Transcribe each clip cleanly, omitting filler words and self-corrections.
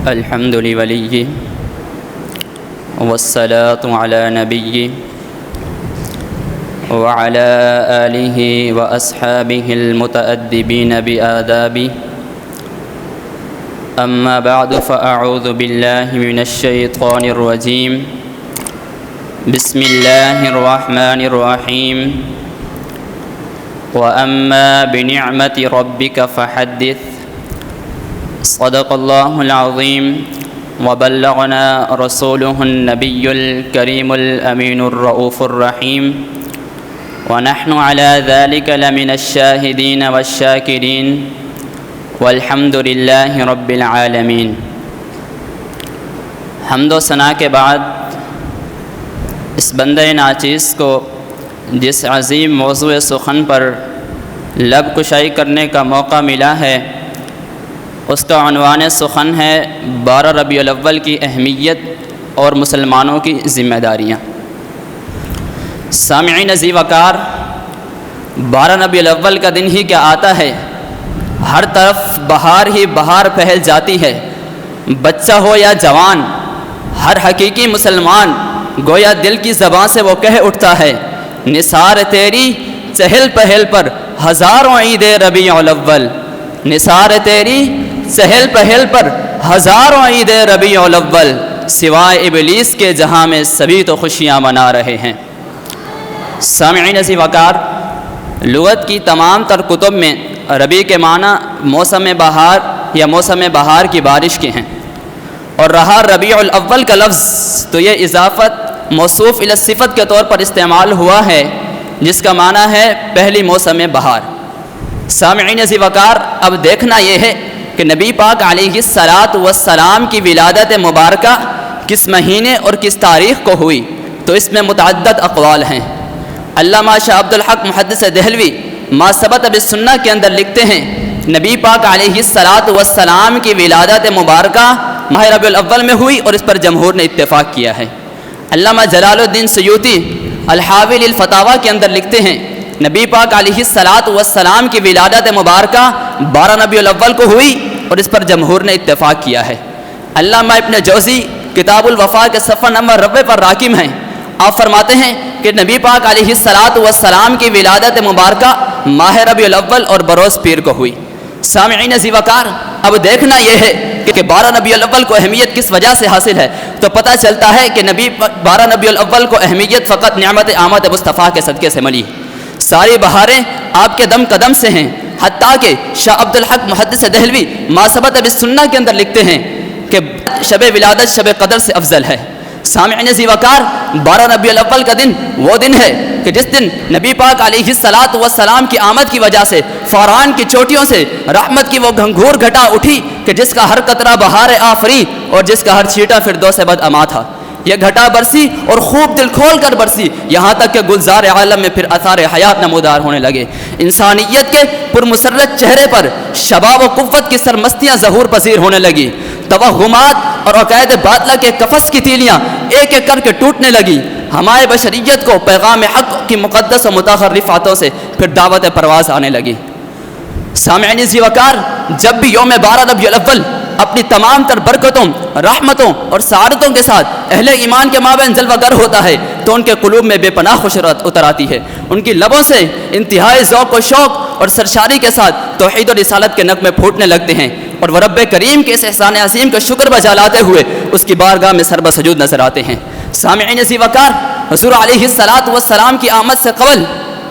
الحمد لولي والصلاة على نبي وعلى آله وأصحابه المتأدبين بآدابه. أما بعد فأعوذ بالله من الشيطان الرجيم. بسم الله الرحمن الرحيم. وأما بنعمة ربك فحدث. صدق الله العظيم وبلغنا رسوله النبي الكريم الأمين الرؤوف الرحيم ونحن على ذلك لمن الشاهدين والشاكرين والحمد لله رب العالمين. حمد و ثنا کے بعد اس بندہ ناچیز کو جس عظیم موضوع سخن پر لب کشائی کرنے کا موقع ملا ہے، اس کا عنوان سخن ہے 12 ربیع الاول کی اہمیت اور مسلمانوں کی ذمہ داریاں. سامعین عزیز وقار، 12 ربیع الاول کا دن ہی کیا آتا ہے، ہر طرف بہار ہی بہار پھیل جاتی ہے. بچہ ہو یا جوان، ہر حقیقی مسلمان گویا دل کی زبان سے وہ کہہ اٹھتا ہے، نثار تیری چہل پہل پر ہزاروں عید ربیع الاول. نثار تیری چہل پہل پر ہزاروں عید ربیع الاول، سوائے ابلیس کے جہاں میں سبھی تو خوشیاں منا رہے ہیں. سامعین عزیز وقار، لغت کی تمام تر کتب میں ربیع کے معنی موسم بہار یا موسم بہار کی بارش کے ہیں، اور رہا ربیع الاول کا لفظ تو یہ اضافت موصوف الی صفت کے طور پر استعمال ہوا ہے، جس کا معنی ہے پہلی موسم بہار. سامعین عزیز وقار، اب دیکھنا یہ ہے کہ نبی پاک علیہ الصلاۃ والسلام کی ولادت مبارکہ کس مہینے اور کس تاریخ کو ہوئی، تو اس میں متعدد اقوال ہیں. علامہ شاہ عبد الحق محدث دہلوی ما ثبت بالسنہ کے اندر لکھتے ہیں، نبی پاک علیہ الصلاۃ والسلام کی ولادت مبارکہ ماہ ربیع الاول میں ہوئی اور اس پر جمہور نے اتفاق کیا ہے. علامہ جلال الدین سیوطی الحاوی للفتاوی کے اندر لکھتے ہیں، نبی پاک علیہ الصلاۃ والسلام کی ولادت مبارکہ 12 ربیع الاول کو ہوئی اور اس پر جمہور نے اتفاق کیا ہے. علامہ ابن جوزی کتاب الوفا کے صفحہ نمبر 90 پر راکم ہیں. آپ فرماتے ہیں کہ نبی پاک علیہ الصلاۃ والسلام کی ولادت مبارکہ ماہ ربیع الاول اور بروز پیر کو ہوئی. سامعین عزیز وقار، اب دیکھنا یہ ہے کہ 12 ربیع الاول کو اہمیت کس وجہ سے حاصل ہے، تو پتہ چلتا ہے کہ 12 ربیع الاول کو اہمیت فقط نعمت آمد مصطفیٰ کے صدقے سے ملی. ساری بہاریں آپ کے دم قدم سے ہیں، حتیٰ کہ شاہ عبد الحق محدث دہلوی ما ثبت بالسنہ کے اندر لکھتے ہیں کہ شب ولادت شب قدر سے افضل ہے. سامعین عزیز وقار، 12 ربیع الاول کا دن وہ دن ہے کہ جس دن نبی پاک علیہ الصلاۃ والسلام کی آمد کی وجہ سے فاران کی چوٹیوں سے رحمت کی وہ گھنگھور گھٹا اٹھی کہ جس کا ہر قطرہ بہار آفری اور جس کا ہر چھیٹا فردوس بدعما تھا. یہ گھٹا برسی اور خوب دل کھول کر برسی، یہاں تک کہ گلزار عالم میں پھر اثار حیات نمودار ہونے لگے. انسانیت کے پرمسرت چہرے پر شباب و قوت کی سرمستیاں ظہور پذیر ہونے لگی. توہمات اور عقائد باطلہ کے قفس کی تیلیاں ایک ایک کر کے ٹوٹنے لگی. ہمارے بشریت کو پیغام حق کی مقدس و متحرف ہاتھوں سے پھر دعوت پرواز آنے لگی. سامعین عزیز وقار، جب بھی یوم 12 ربیع الاول اپنی تمام تر برکتوں، رحمتوں اور سعادتوں کے ساتھ اہل ایمان کے مابین جلوہ گر ہوتا ہے، تو ان کے قلوب میں بے پناہ خوشرت اتر آتی ہے. ان کی لبوں سے انتہائی ذوق و شوق اور سرشاری کے ساتھ توحید و رسالت کے نغمے پھوٹنے لگتے ہیں، اور وہ رب کریم کے اس احسان عظیم کا شکر بجا لاتے ہوئے اس کی بارگاہ میں سر بسجود نظر آتے ہیں. سامعین عزیز وقار، حضور علیہ الصلاۃ والسلام کی آمد سے قبل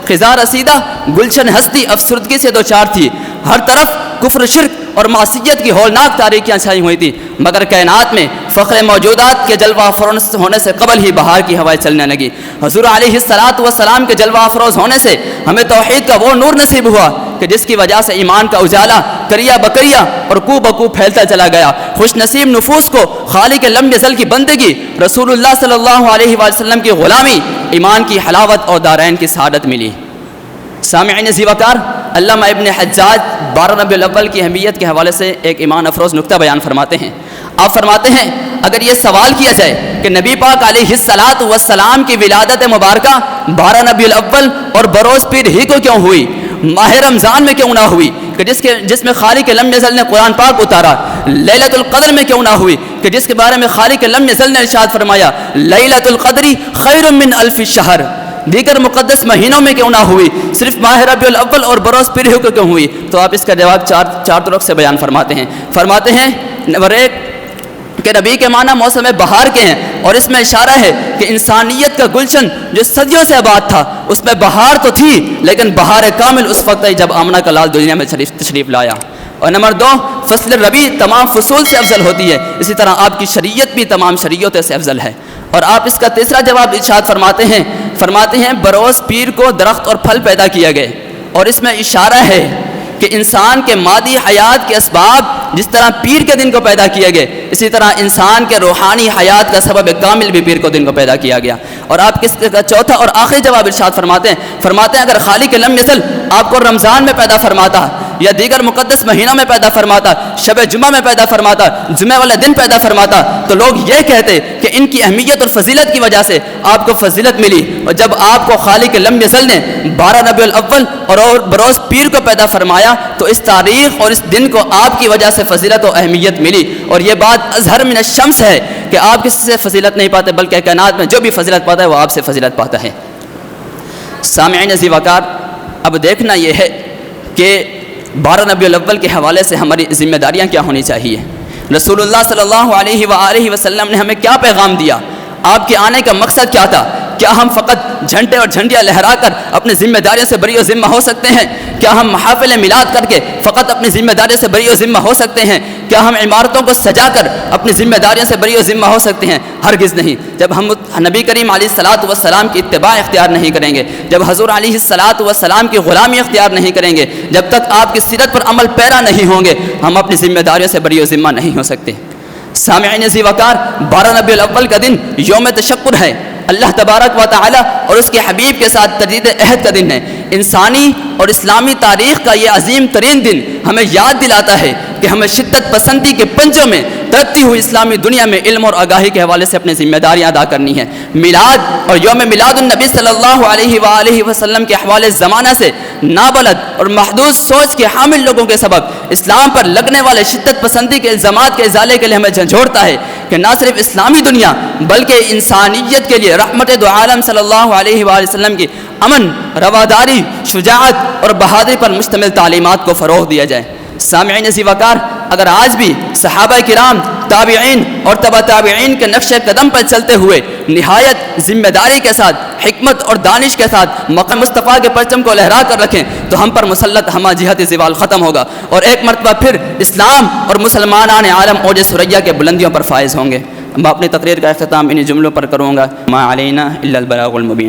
خزاں رسیدہ گلشن ہستی افسردگی سے دوچار تھی. ہر طرف کفر، شرک اور معصیت کی ہولناک تاریکیاں چھائی ہوئی تھی، مگر کائنات میں فخر موجودات کے جلوہ افروز ہونے سے قبل ہی بہار کی ہوائیں چلنے لگی. حضور علیہ الصلاۃ والسلام کے جلوہ افروز ہونے سے ہمیں توحید کا وہ نور نصیب ہوا کہ جس کی وجہ سے ایمان کا اجالا کریا بکریا اور کو بکو پھیلتا چلا گیا. خوش نصیب نفوس کو خالق لم یزل کی بندگی، رسول اللہ صلی اللہ علیہ وسلم کی غلامی، ایمان کی حلاوت اور دارین کی سعادت ملی. سامعین عزیز وقار، علامہ ابن حجاج 12 ربیع الاول کی اہمیت کے حوالے سے ایک ایمان افروز نکتہ بیان فرماتے ہیں. آپ فرماتے ہیں، اگر یہ سوال کیا جائے کہ نبی پاک علیہ الصلاۃ والسلام کی ولادت مبارکہ 12 ربیع الاول اور بروز پیر ہی کو کیوں ہوئی، ماہ رمضان میں کیوں نہ ہوئی کہ جس میں خالق لم یزل نے قرآن پاک اتارا، لیلۃ القدر میں کیوں نہ ہوئی کہ جس کے بارے میں خالق لم یزل نے ارشاد فرمایا لیلۃ القدر خیر من الف شہر، دیگر مقدس مہینوں میں کیوں نہ ہوئی، صرف ماہ ربیع الاول اور بروز پیر کو کیوں ہوئی؟ تو آپ اس کا جواب چار طرق سے بیان فرماتے ہیں نمبر 1 کہ ربیع کے معنی موسم بہار کے ہیں، اور اس میں اشارہ ہے کہ انسانیت کا گلشن جو صدیوں سے آباد تھا اس میں بہار تو تھی لیکن بہار کامل اس وقت آئی جب آمنہ کا لال دنیا میں تشریف لایا۔ اور نمبر 2 فصل ربیع تمام فصول سے افضل ہوتی ہے، اسی طرح آپ کی شریعت بھی تمام شریعتوں سے افضل ہے۔ اور آپ اس کا تیسرا جواب ارشاد فرماتے ہیں بروز پیر کو درخت اور پھل پیدا کیے گئے، اور اس میں اشارہ ہے کہ انسان کے مادی حیات کے اسباب جس طرح پیر کے دن کو پیدا کیے گئے، اسی طرح انسان کے روحانی حیات کا سبب کامل بھی پیر کو دن کو پیدا کیا گیا۔ اور آپ کس کا چوتھا اور آخری جواب ارشاد فرماتے ہیں اگر خالق لم یزل آپ کو رمضان میں پیدا فرماتا یا دیگر مقدس مہینوں میں پیدا فرماتا، شب جمعہ میں پیدا فرماتا، جمعہ والے دن پیدا فرماتا، تو لوگ یہ کہتے کہ ان کی اہمیت اور فضیلت کی وجہ سے آپ کو فضیلت ملی، اور جب آپ کو خالق لم یزل نے 12 ربیع الاول اور بروز پیر کو پیدا فرمایا تو اس تاریخ اور اس دن کو آپ کی وجہ سے فضیلت و اہمیت ملی۔ اور یہ بات اظہر من الشمس ہے کہ آپ کسی سے فضیلت نہیں پاتے بلکہ کائنات میں جو بھی فضیلت پاتا ہے وہ آپ سے فضیلت پاتا ہے۔ سامعین عزیز وقار، اب دیکھنا یہ ہے کہ 12 ربیع الاول کے حوالے سے ہماری ذمہ داریاں کیا ہونی چاہیے۔ رسول اللہ صلی اللہ علیہ وآلہ وسلم نے ہمیں کیا پیغام دیا، آپ کے آنے کا مقصد کیا تھا؟ کیا ہم فقط جھنڈے اور جھنڈیاں لہرا کر اپنی ذمہ داریوں سے بری و ذمہ ہو سکتے ہیں؟ کیا ہم محافل میلاد کر کے فقط اپنی ذمہ داریوں سے بری و ذمہ ہو سکتے ہیں؟ کیا ہم عمارتوں کو سجا کر اپنی ذمہ داریوں سے بری و ذمہ ہو سکتے ہیں؟ ہرگز نہیں۔ جب ہم نبی کریم علیہ الصلاۃ والسلام کی اتباع اختیار نہیں کریں گے، جب حضور علیہ الصلاۃ والسلام کی غلامی اختیار نہیں کریں گے، جب تک آپ کی سیرت پر عمل پیرا نہیں ہوں گے، ہم اپنی ذمہ داریوں سے بری و ذمہ نہیں ہو سکتے۔ سامعین ذی وقار، 12 ربیع الاول کا دن یوم تشکر ہے، اللہ تبارک و تعالی اور اس کے حبیب کے ساتھ تجدید عہد کا دن ہے۔ انسانی اور اسلامی تاریخ کا یہ عظیم ترین دن ہمیں یاد دلاتا ہے کہ ہمیں شدت پسندی کے پنجوں میں ترقی ہوئی اسلامی دنیا میں علم اور آگاہی کے حوالے سے اپنی ذمہ داریاں ادا کرنی ہے۔ میلاد اور یوم میلاد النبی صلی اللہ علیہ وآلہ وسلم کے حوالے زمانہ سے نابلد اور محدود سوچ کے حامل لوگوں کے سبب اسلام پر لگنے والے شدت پسندی کے الزامات کے ازالے کے لیے ہمیں جھنجھوڑتا ہے کہ نہ صرف اسلامی دنیا بلکہ انسانیت کے لیے رحمت دو عالم صلی اللہ علیہ وآلہ وسلم کی امن، رواداری، شجاعت اور بہادری پر مشتمل تعلیمات کو فروغ دیا جائے۔ سامعین ذی وقار، اگر آج بھی صحابہ کرام، تابعین اور تبع تابعین کے نقش قدم پر چلتے ہوئے نہایت ذمہ داری کے ساتھ، حکمت اور دانش کے ساتھ مقام مصطفیٰ کے پرچم کو لہرا کر رکھیں تو ہم پر مسلط ہمہ جہت زوال ختم ہوگا، اور ایک مرتبہ پھر اسلام اور مسلمانان عالم اوج ثریا کے بلندیوں پر فائز ہوں گے۔ میں اپنی تقریر کا اختتام انہی جملوں پر کروں گا، ما علینا الا البلاغ المبین۔